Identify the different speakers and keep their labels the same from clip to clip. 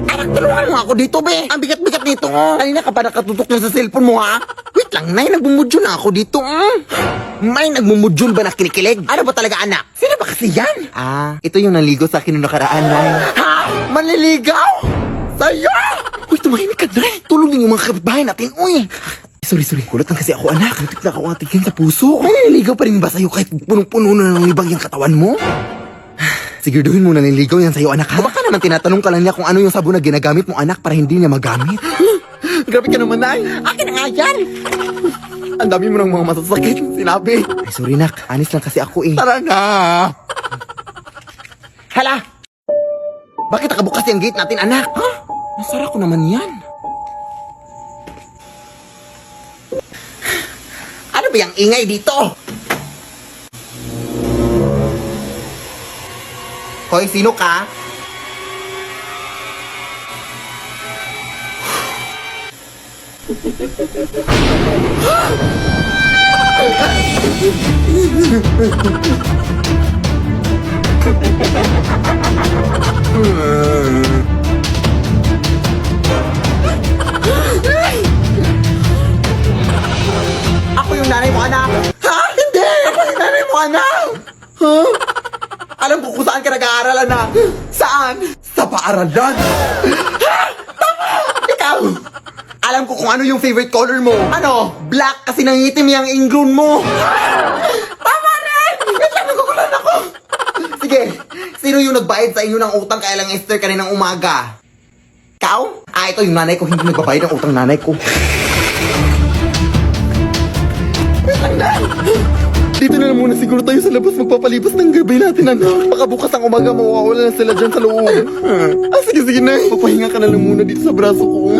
Speaker 1: Anak, tulungan mo ako dito, be. Ang bigat-bigat nito. Kanina ka pa nakatutok na sa cellphone mo, ha? Wait lang, Nay. Nagbumudyo na ako dito. May nagmumudyon ba na kinikilig? Ano ba talaga, anak? Sino ba kasi yan? Ito yung naligo sa akin noong nakaraan, Nay. Ha? Manliligaw? Sa'yo? Uy, tumahimik ka, Nay. Tulong din yung mga kapitbahay natin, uy. Sorry. Kulat lang kasi ako, anak. Natik na ako atigin sa puso. May naliligaw pa rin ba sa'yo kahit punong-puno na ng libag yung katawan mo? Siguraduhin mo na nililigaw yan sa'yo, anak, ha? O baka naman tinatanong ka lang niya kung ano yung sabon na ginagamit mo, anak, para hindi niya magamit. Grabe ka naman, Nay. Akin na nga yan. Ang dami mo ng mga masasakit sinabi. Ay, sorry, nak. Anis lang kasi ako, eh. Tara na. Hala! Bakit nakabukas yung gate natin, anak? Ha? Nasara ko naman yan. Ano ba yung ingay dito? Hoy, sino ka? Ako yung nanay mo, anak. Ha? Hindi! Ako yung nanay mo, anak. Ha? Alam ko kung saan ka nag-aaral, anak. Saan? Sa paaralan. Ha? Tama! Ikaw! Alam ko kung ano yung favorite color mo. Ano? Black kasi nangitim yung ingrown mo. Tama rin! Wait lang, nagugulan ako. Sige, sino yung nagbayad sa inyo ng utang kaya lang Esther kaninang umaga? Ikaw? Ito yung nanay ko, hindi nagbabayad ng utang nanay ko. Wait lang, Nay. Dito na lang muna siguro tayo sa labas magpapalipas ng gabi natin, anak. Baka bukas ang umaga mawawala na sila dyan sa loob. Sige, Nay. Papahinga ka na lang muna dito sa braso ko.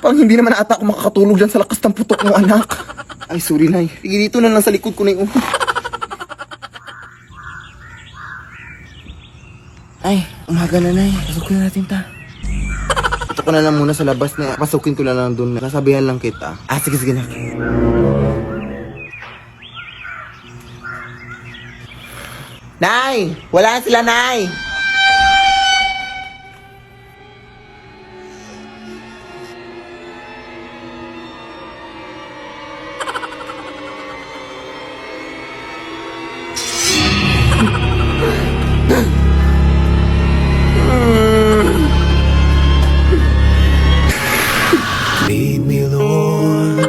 Speaker 1: Parang hindi naman ata ako makakatulog dyan sa lakas ng putok mo, anak. Ay, sorry, Nay. Sige, dito na lang sa likod ko na yung... Ay, umaga na, Nay. Pasukin na natin ta. Ito ko na lang muna sa labas na pasukin ko na lang doon. Nasabihan lang kita. Sige na. Nay! Wala na sila, Nay!
Speaker 2: Lead me, Lord.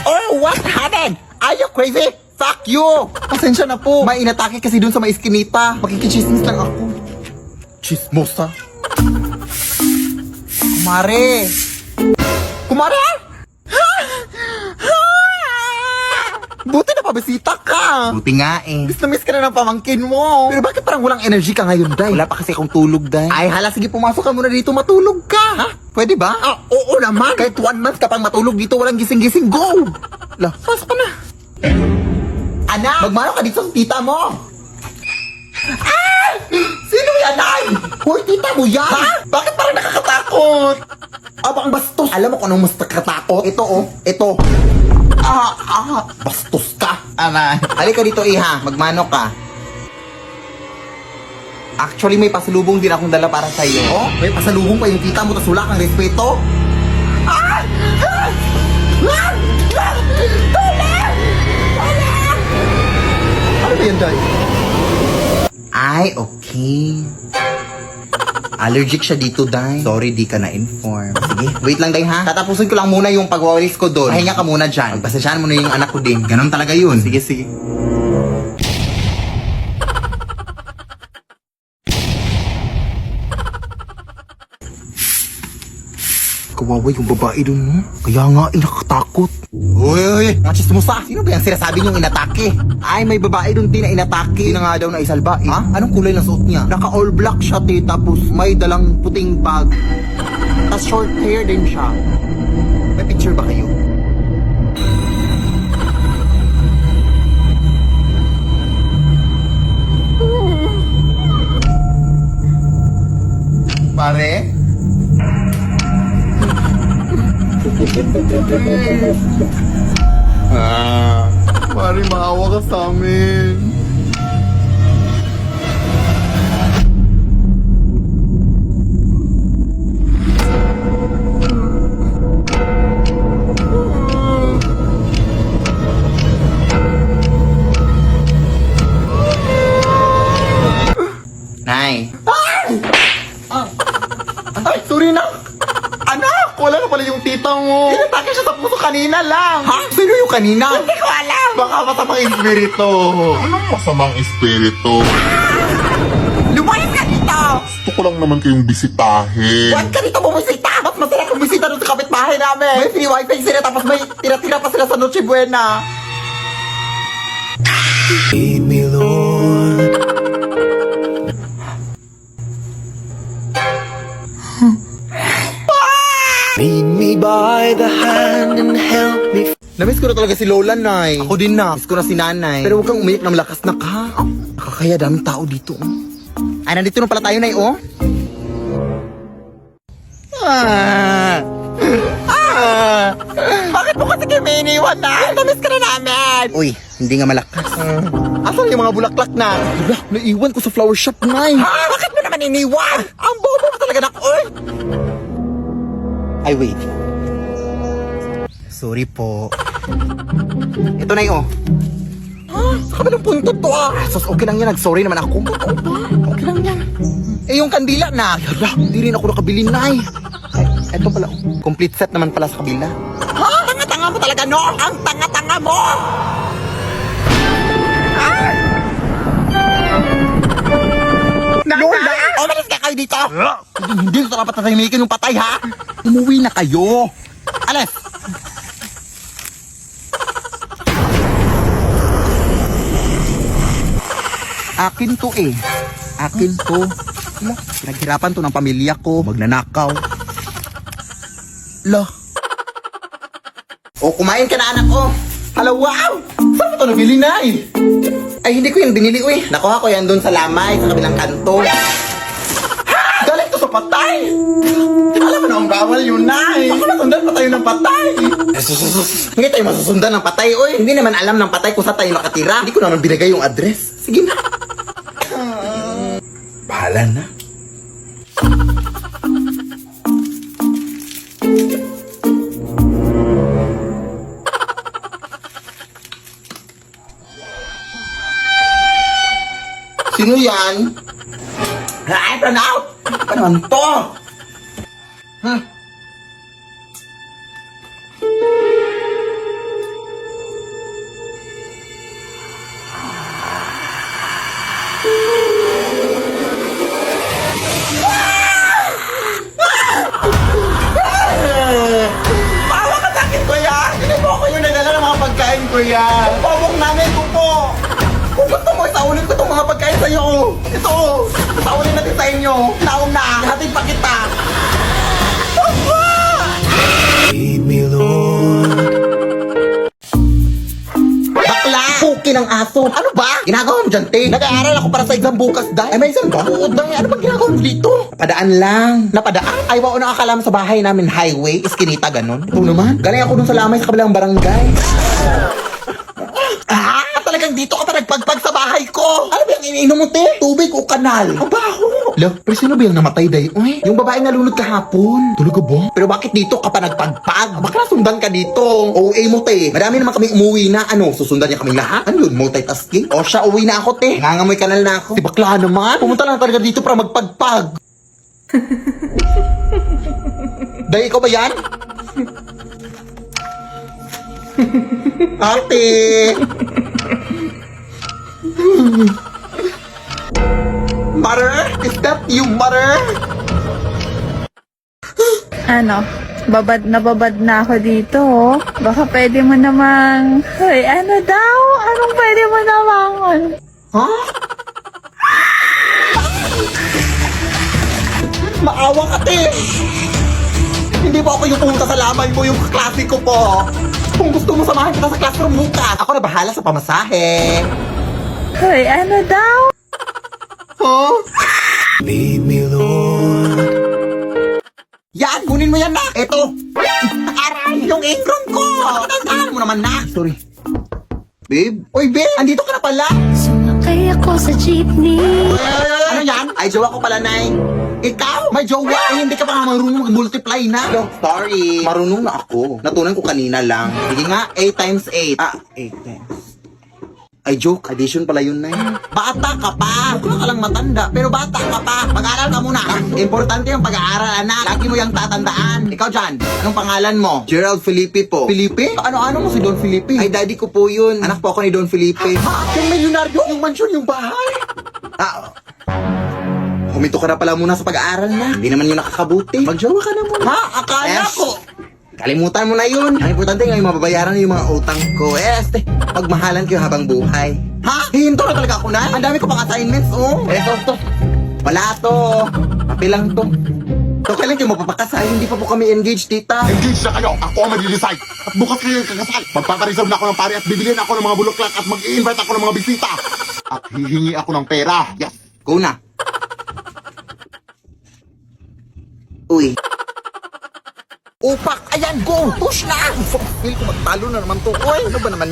Speaker 1: Oh, what happened? Are you crazy? Fuck you! Pasensya na po. May inatake kasi dun sa may iskinita. Makikichismis lang ako. Chismosa? Kumare! Kumare? Buti na pabisita ka. Buti nga eh. Miss na miss ka na ng pamangkin mo. Pero bakit parang walang energy ka ngayon, Day? Wala pa kasi akong tulog, Day. Ay, hala, sige, pumasok ka muna dito, matulog ka. Ha? Pwede ba? Oo naman. Kahit 1 month ka pang matulog dito, walang gising-gising, go! La, pasok ka na. Anak, magmano ka dito sa tita mo. Sino yan, Day? Hoy, tita mo yan? Ha? Bakit parang nakakatakot? Abang bastos. Alam mo kung anong mas nakakatakot? Ito, oh. Ito. Bastos ka. Halika dito, iha. Magmano ka. Actually, may pasalubong din akong dala para sa iyo. Oh, may pasalubong pa yung tita mo, tas wala kang respeto. Tulad! Ano ba yan, Day? Ay, okay. Allergic siya dito, Day. Sorry, di ka na-inform. Sige, wait lang, Day, ha? Tatapusin ko lang muna yung pagwawalis ko doon. Pahinga ka muna dyan. Pagpasensyahan mo na yung anak ko din. Ganon talaga yun. Sige. Kawawa yung babae dun, no? Kaya nga, nakakatakot. Uy, mga chismosa. Sino ba yung sinasabi niyong inatake? Ay, may babae dun din na inatake. Hindi na nga daw na isalba, eh. Ha? Anong kulay ng suot niya? Naka-all black siya, tapos may dalang puting bag. Tapos short hair din siya. May picture ba kayo? Pare? Mari, maawa ka sa amin. Nay. Ay, sorry na. Anak, wala na pala yung tita mo. Inatake siya sa puso kanina lang. Ha? Sino yung kanina? Hindi ko alam. Baka masamang espiritu.
Speaker 3: Anong masamang espiritu?
Speaker 1: Lumayas ka dito!
Speaker 3: Gusto ko lang naman kayong bisitahin.
Speaker 1: Huwag ka dito bumisita! Mas masarap bumisita doon sa kapitbahay namin. May free wifi sila tapos may tira-tira pa sila sa Noche Buena.
Speaker 2: Lead me, Lord. Lead me by the hand and help me.
Speaker 1: Namiss ko na talaga si Lola, Nay. Ako din na. Miss ko na si Nanay. Pero huwag kang umiyak ng malakas na ka. Nakakaya daming tao dito. Ay, nandito na pala tayo, Nay, oh. Bakit mo kasi kayo may iniwan na? Namiss ka na namin! Uy, hindi nga malakas. Asan yung mga bulaklak na? Hala, naiwan ko sa flower shop, Nay. Ha? Bakit mo naman iniwan? Ang bobo mo talaga na, uy! Ay, wait. Sorry po. Ito na yun, oh. Sa kabilang punto to, ah. Sus, okay lang yan. Nag-sorry naman ako. Okay lang yan. Eh, yung kandila na. Yala, hindi rin ako nakabili, Nay. Ay, eto pala. Oh. Complete set naman pala sa kabila. Ha? Tanga-tanga mo talaga, no? Ang tanga-tanga mo! Lola! Umalis ka kayo dito! Hindi ko dapat tatahimikin yung patay, ha? Umuwi na kayo! Alis! Akin to eh. Akin to. Pinaghirapan to ng pamilya ko. Magnanakaw. Lah. O, kumain ka na, anak ko. Hala, wow! Saan mo ito nabili, Nay? Ay, hindi ko yan binili, uy. Nakuha ko yan doon sa lamay, sa kabilang kanto. Ha! Galing to sa patay! Alam mo na ang bawal yun, Nay. Baka masundan pa tayo ng patay. Hindi tayo masusundan ng patay, uy. Hindi naman alam ng patay kung saan tayo nakatira. Hindi ko naman binigay yung address. Sige na. Bahala na. Sino yan? Ay, turn out! Ano naman to? Bawa ka sa akin, kuya! Hindi po ako yung nagdala ng mga pagkain, kuya! Pabok namin ko po! Kung gusto mo, isaulin ko itong mga pagkain sa'yo. Ito, isaulin natin sa inyo. Naong na, hatid pa kita.
Speaker 2: Lead me, Lord.
Speaker 1: Bakla! Puki ng aso. Ano ba? Ginagawa mo dyan, te? Nag-aaral ako para sa exam bukas, dahil. Ay, may exam ba? Oo, dahil. Ano bang ginagawa mo dito? Napadaan lang. Napadaan? Ay, wao na akala mo sa bahay namin highway, iskinita, ganun. Ito naman. Galing ako dun sa lamay sa kabilang barangay. Ah, talagang dito ka pa nagpagpag sa bahay ko. Ano ba yung iniinom mo, te? Tubig o kanal? Ang baho. Lo, pero sino ba yung namatay day? Uy, yung babae nalunod kahapon. Tulog ka ba? Pero bakit dito ka pa nagpagpag? Baka nasundan ka dito. OA mo, te. Marami naman kami umuwi na. Ano, susundan niya kami lahat? Ano yun, multitasking? O siya, uwi na ako, te. Nangangamoy kanal na ako. Si bakla naman. Pumunta lang talaga dito para magpagpag. Day, ikaw ba yan? Ate! Mother? Is that you, mother?
Speaker 4: Ano? Babad na ako dito, oh. Baka pwede mo namang... Hoy, ano daw? Anong pwede mo namang...
Speaker 1: Ha? Maawa ka, te! Hindi po ako yung pumunta sa lamay mo, yung klase ko po. Kung gusto mo samahan kita sa classroom bukas, ako na bahala sa pamasahe.
Speaker 4: Hoy, ano daw?
Speaker 1: Huh?
Speaker 2: Lead me, Lord.
Speaker 1: Yan, kunin mo yan na. Eto. Aray! yung apron ko. Tandaan mo naman na. Sorry. Babe? Uy, babe! Andito ka na pala!
Speaker 5: Sumakay ako sa jeepney.
Speaker 1: Ano yan? Ay, jowa ko pala, Nay. Ikaw? May jowa? Ay, hindi ka pa nga marunong mag-multiply na. No, sorry. Marunong na ako. Natunan ko kanina lang. Sige nga, 8 times 8. 8 times. Ay, joke. Addition pala yun, Nay. Bata ka pa. Mukha ka lang matanda. Pero bata ka pa. Mag-aaral ka muna. Importante yung pag-aaral, anak. Lagi mo yung tatandaan. Ikaw dyan, anong pangalan mo? Gerald Felipe po. Felipe? Ano-ano mo si Don Felipe? Ay, daddy ko po yun. Anak po ako ni Don Felipe. Yung milyonaryo? Yung mansyon, yung bahay? Huminto ka na pala muna sa pag-aaral na. Hindi naman yun nakakabuti. Magjowa ka na muna. Ha? Akala ko. Kalimutan mo na yun. Ang importante ngayon mababayaran yung mga utang ko. Pagmahalan kayo habang buhay. Ha? Hinto na talaga ako na? Ang dami ko pang assignments, oh. To. Wala to. Papel lang to. So, kailan kayo mapapakasal? Hindi pa po kami engaged, tita.
Speaker 3: Engage na kayo. Ako ang mag-decide. At bukas kayo yung kakasal. Magpapareserve na ako ng pare at bibilihan ako ng mga bulaklak at mag-i-invite ako ng mga bisita. At hihingi ako ng pera. Yes.
Speaker 1: Go na. Uy. Upak! Ayan, go! Push na! Feel ko magtalo na naman to. Uy, ano ba naman?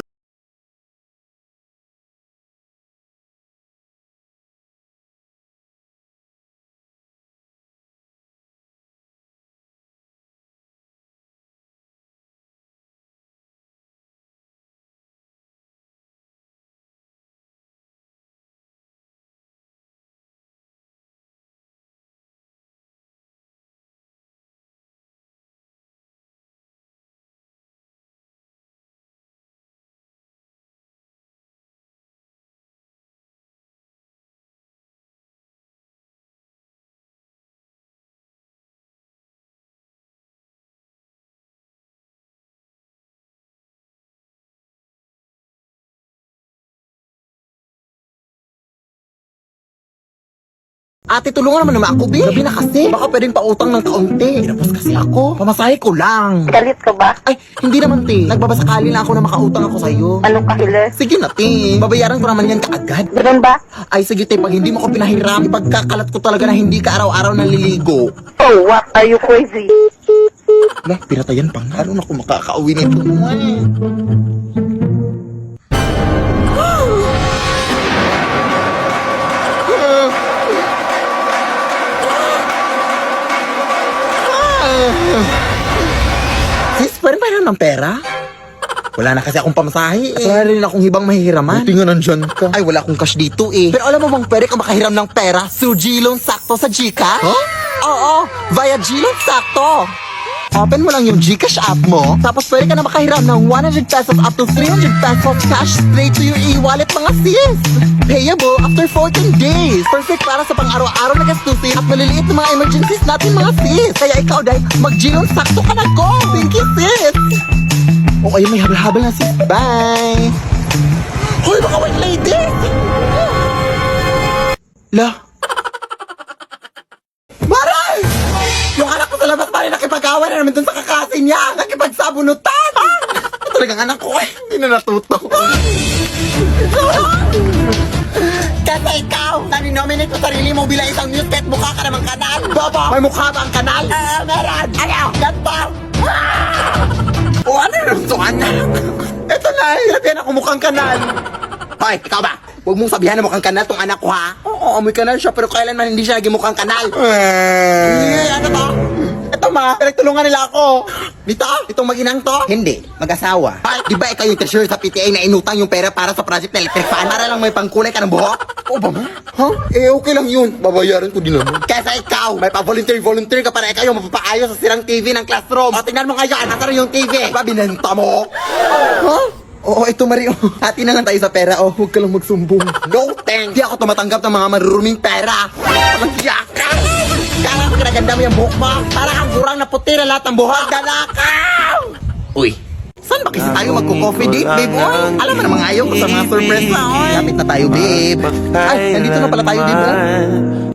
Speaker 1: Ate, tulungan naman ako, Bi. Sabi na kasi. Baka pwedeng pautang ng kaunti. Pinapos kasi ako. Pamasahe ko lang.
Speaker 6: Galit ka ba?
Speaker 1: Ay, hindi naman, te. Nagbabasakali lang ako na makautang ako sa'yo.
Speaker 6: Anong kahilir?
Speaker 1: Sige na, te. Babayaran ko naman yan kaagad.
Speaker 6: Ganun ba?
Speaker 1: Ay, sige, te. Pag hindi mo ko pinahiram, ipagkakalat ko talaga na hindi ka araw-araw naliligo.
Speaker 6: Oh, what? Are you crazy?
Speaker 1: Lah, pinatayan pa nga. Ano na ako makakauwi nito? Sis, pwede ba ng pera? Wala na kasi akong pamasahe eh. Wala rin akong hibang mahihiraman. Buti nga nandyan ka. Ay, wala akong cash dito eh. Pero alam mo bang pwede ka makahiram ng pera through G-Loan Sakto sa Gcash? Huh? Oo, via G-Loan Sakto. Open mo lang yung Gcash app mo, tapos pwede ka na makahiram ng 100 pesos up to 300 pesos cash straight to your e-wallet mga sis. Payable after 14 days. Perfect para sa pang-araw-araw na gastusin at maliliit na mga emergencies natin mga sis. Kaya ikaw dahil mag-G-Loan Sakto ka na, go! Thank you sis! Okay, may habal-habal na sis. Bye! Hoy, baka white lady! La! Maray! Yung anak ko sa labas pa rin nakipag-away na naman dun sa kakasin niya. Nakipagsabunutan! Talagang anak ko eh. Hindi na natuto. Kasi ikaw, nani-nominate mo sarili mo bilang isang news kahit mukha ka namang kanal. Bobo! May mukha ba ang kanal? Meron! Ano? Ganto! O ano naman ito, anak? Ito na, sabihan ako mukhang kanal. Hoy, ikaw ba? Huwag mong sabihan na mukhang kanal tong anak ko, ha? Oo, amoy kanal siya, pero kailanman hindi siya naging mukhang kanal. Ano to? Ito ma, pinagtulungan nila ako. Dito? Itong mag-inang to? Hindi, mag-asawa. Ay, di ba ikaw yung treasurer sa PTA na inutang yung pera para sa project na electric fan? Para lang may pangkulay ka ng buhok? Oo ba ma? Ha? Eh, okay lang yun. Babayaran ko din naman. Kesa ikaw, may pa-volunteer ka para ikaw yung mapapaayos sa sirang TV ng classroom. O, tingnan mo ngayon, nasa yung TV. Diba binenta mo? Ha? Oo, ito Mario. Hati na lang tayo sa pera. Oh, huwag ka lang magsumbong. No thanks. Di ako tumatanggap ng mga maruruming pera. Walang yaka. Kala ko kinaganda mo yung buhok mo. Para kang gurang na puti na lahat ng buhok. Dalakaw! Uy, saan ba kasi tayo magko-coffee date, babe? Oy, alam mo namang ayaw ko sa mga surprise na. Oy, kapit na tayo, babe. Ay, nandito na pala tayo, babe.